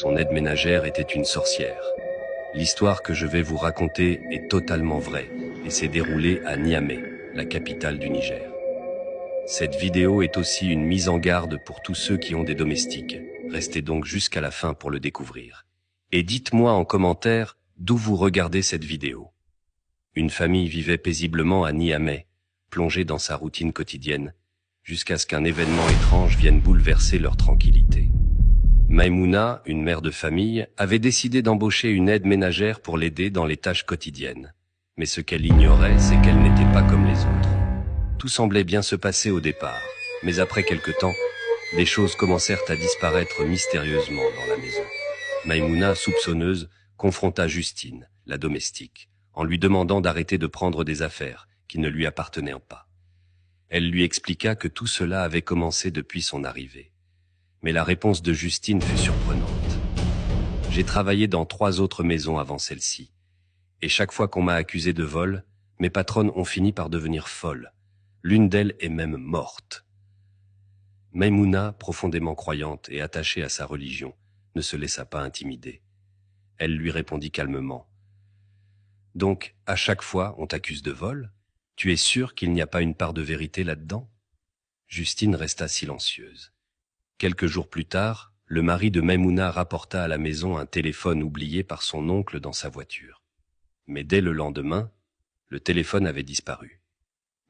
Son aide ménagère était une sorcière. L'histoire que je vais vous raconter est totalement vraie et s'est déroulée à Niamey, la capitale du Niger. Cette vidéo est aussi une mise en garde pour tous ceux qui ont des domestiques. Restez donc jusqu'à la fin pour le découvrir. Et dites-moi en commentaire d'où vous regardez cette vidéo. Une famille vivait paisiblement à Niamey, plongée dans sa routine quotidienne, jusqu'à ce qu'un événement étrange vienne bouleverser leur tranquillité. Maïmouna, une mère de famille, avait décidé d'embaucher une aide ménagère pour l'aider dans les tâches quotidiennes. Mais ce qu'elle ignorait, c'est qu'elle n'était pas comme les autres. Tout semblait bien se passer au départ, mais après quelque temps, des choses commencèrent à disparaître mystérieusement dans la maison. Maïmouna, soupçonneuse, confronta Justine, la domestique, en lui demandant d'arrêter de prendre des affaires qui ne lui appartenaient pas. Elle lui expliqua que tout cela avait commencé depuis son arrivée. Mais la réponse de Justine fut surprenante. J'ai travaillé dans 3 autres maisons avant celle-ci. Et chaque fois qu'on m'a accusé de vol, mes patronnes ont fini par devenir folles. L'une d'elles est même morte. Maïmouna, profondément croyante et attachée à sa religion, ne se laissa pas intimider. Elle lui répondit calmement. « Donc, à chaque fois, on t'accuse de vol? Tu es sûr qu'il n'y a pas une part de vérité là-dedans ?» Justine resta silencieuse. Quelques jours plus tard, le mari de Maïmouna rapporta à la maison un téléphone oublié par son oncle dans sa voiture. Mais dès le lendemain, le téléphone avait disparu.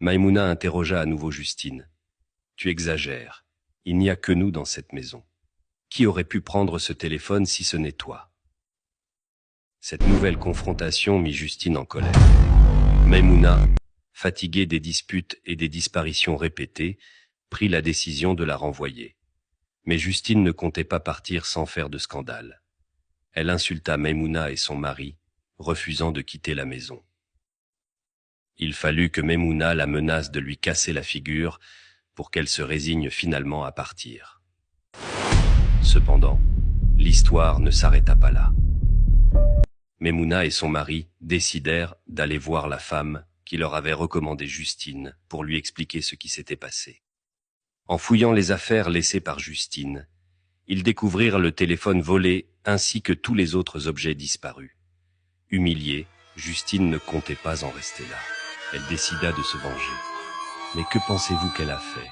Maïmouna interrogea à nouveau Justine. « Tu exagères. Il n'y a que nous dans cette maison. Qui aurait pu prendre ce téléphone si ce n'est toi ?» Cette nouvelle confrontation mit Justine en colère. Maïmouna, fatiguée des disputes et des disparitions répétées, prit la décision de la renvoyer. Mais Justine ne comptait pas partir sans faire de scandale. Elle insulta Maïmouna et son mari, refusant de quitter la maison. Il fallut que Maïmouna la menace de lui casser la figure pour qu'elle se résigne finalement à partir. Cependant, l'histoire ne s'arrêta pas là. Maïmouna et son mari décidèrent d'aller voir la femme qui leur avait recommandé Justine pour lui expliquer ce qui s'était passé. En fouillant les affaires laissées par Justine, ils découvrirent le téléphone volé ainsi que tous les autres objets disparus. Humiliée, Justine ne comptait pas en rester là. Elle décida de se venger. Mais que pensez-vous qu'elle a fait ?